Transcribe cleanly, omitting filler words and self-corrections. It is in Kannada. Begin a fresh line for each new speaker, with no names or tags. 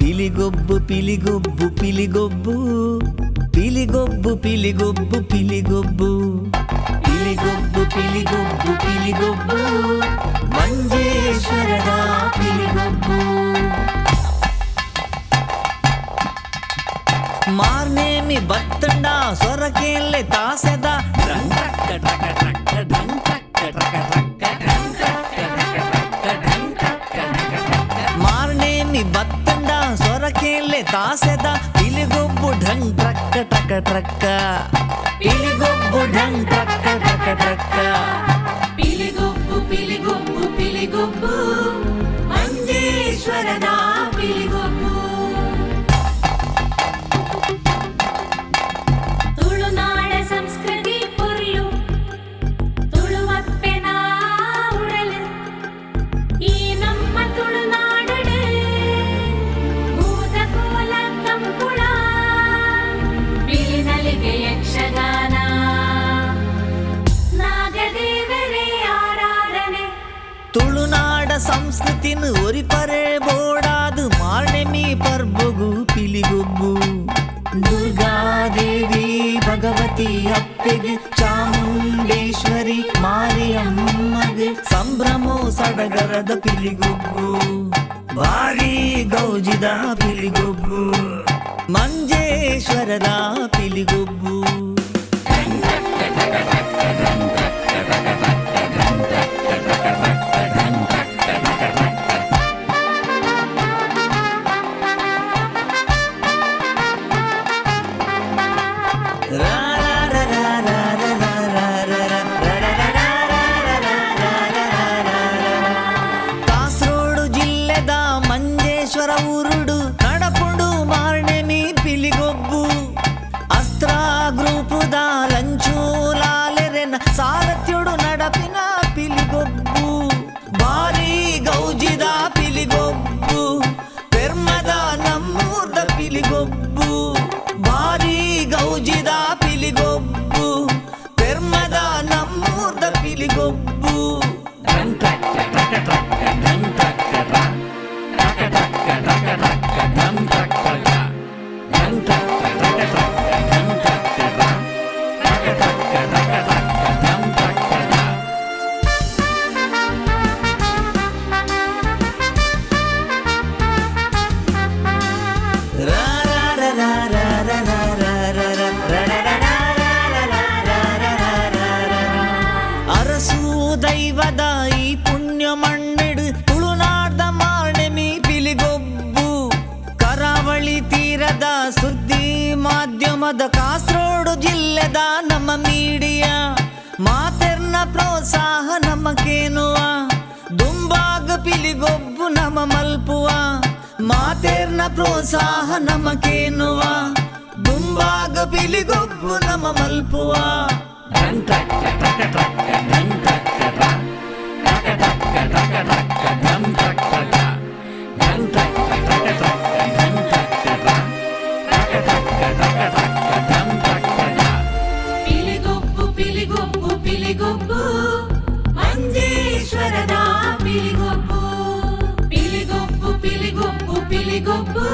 పిలిగొబ్బు పిలిగొబ్బు పిలిగొబ్బు పిలిగొబ్బు పిలిగొబ్బు పిలిగొబ్బు పిలిగొబ్బు పిలిగొబ్బు పిలిగొబ్బు ಮಂಜೇಶ್ವರದ ಪಿಲಿಗೊಬ್ಬು ಮಾರ್ನೇಮಿ ಬತ್ತಂಡ ಸೊರಕೆಲ್ಲೆ ತಾಸೆದ ಮಾರ್ನೇಮಿ ಬತ್ತಂಡ ಸೊರಕೆಲ್ಲೆ ತಾಸೆದ ಪಿಲಿಗೊಬ್ಬು ಢಂಗ್ ಟ್ರಕ್ಕ ಟಕ ಟ್ರಕ್ಕ ಪಿಲಿಗೊಬ್ಬು ಢಂಗ್ ಟ್ರಕ್ಕ ಟಕ ಟ್ರಕ್ಕ
ಪಿಲಿಗೊಬ್ಬು ಪಿಲಿಗೊಬ್ಬು ಪಿಲಿಗೊಬ್ಬು ಮಂಜೇಶ್ವರದ ಪಿಲಿಗೊಬ್ಬು ತುಳುನಾಡ ಸಂಸ್ಕೃತಿ ಪೊರ್ಲು ತುಳುವಪ್ಪೆನ ಉಡಲು ಈ ನಮ್ಮ ತುಳುನಾಡಡೆ ಭೂತ ಕೋಲ ಕಂಪುಳ ಬಿಲಿನಲಿಗೆ ಯಕ್ಷಗಾನ ನಾಗದೇವರೇ ಆರಾಧನೆ
ತುಳುನಾಡ ಸಂಸ್ಕೃತಿನ ಒರಿಪರೆ ಬೋಡಾದು ಮಾರ್ನೆಮಿ ಪರ್ಬೊಗು ಪಿಲಿಗೊಬ್ಬು ದುರ್ಗಾದೇವಿ ಭಗವತಿ ಅಪ್ಪೆಗೆ ಚಾಮುಂಡೇಶ್ವರಿ ಮಾರಿಯಮ್ಮಗೆ ಸಂಭ್ರಮೋ ಸಡಗರದ ಪಿಲಿಗೊಬ್ಬು ಭಾರಿ ಗೌಜಿದ ಪಿಲಿಗೊಬ್ಬು ಮಂಜೇಶ್ವರದ ಪಿಲಿಗೊಬ್ಬು ಕಾಸರಗೋಡು ಜಿಲ್ಲೆದ ಮಂಜೇಶ್ವರ ಊರುಡು ನಡಪುಡು ಮಾರ್ನೆಮಿ ಪಿಲಿಗೊಬ್ಬು ಅಸ್ತ್ರ ಗ್ರೂಪುದ ಲಂಚೂಲಾಲೆರೆನ ಸಾರಥ್ಯುಡು ನಡಪಿನ ಪಿಲಿಗೊಬ್ಬು ಭಾರಿ ಗೌಜಿದ ಪಿಲಿಗೊಬ್ಬು ಪೆರ್ಮದ ನಮ್ಮೂರ್ದ ಪಿಲಿಗೊಬ್ಬು ಭಾರಿ ಗೌಜಿದ ಪಿಲಿಗೊಬ್ಬು ಪೆರ್ಮದ ನಮ್ಮೂರ್ದ ಪಿಲಿಗೊಬ್ಬು ಅರಸು ದೈವದ ಈ ಪುಣ್ಯ ಮಣ್ಣಿಡು ತುಳುನಾಡ್ದ ಮಾರ್ನೆಮಿ ಪಿಲಿಗೊಬ್ಬು ಕರಾವಳಿ ತೀರದ ಸುದ್ದಿ ಮಾಧ್ಯಮದ ಕಾಸರಗೋಡು ಜಿಲ್ಲೆದ ನಮ್ಮ ಮೀಡಿಯಾ ಮಾತೆರ್ನ ಪ್ರೋತ್ಸಾಹ ನಮಗೇನುವ ದುಂಬಾಗ ಪಿಲಿಗೊಬ್ಬು ನಮ ಮಲ್ಪುವ ಮಾತೆರ್ನ ಪ್ರೋತ್ಸಾಹ ನಮಗೇನುವ ದುಂಬಾಗ ಪಿಲಿಗೊಬ್ಬು ನಮ ಮಲ್ಪುವ
ಪಿಲಿಗೊಬ್ಬು ಪಿಲಿಗೊಬ್ಬು ಪಿಲಿಗೊಬ್ಬು ಮಂಜೇಶ್ವರದ ಪಿಲಿಗೊಬ್ಬು ಪಿಲಿಗೊಬ್ಬು ಪಿಲಿಗೊಬ್ಬು ಪಿಲಿಗೊಬ್ಬು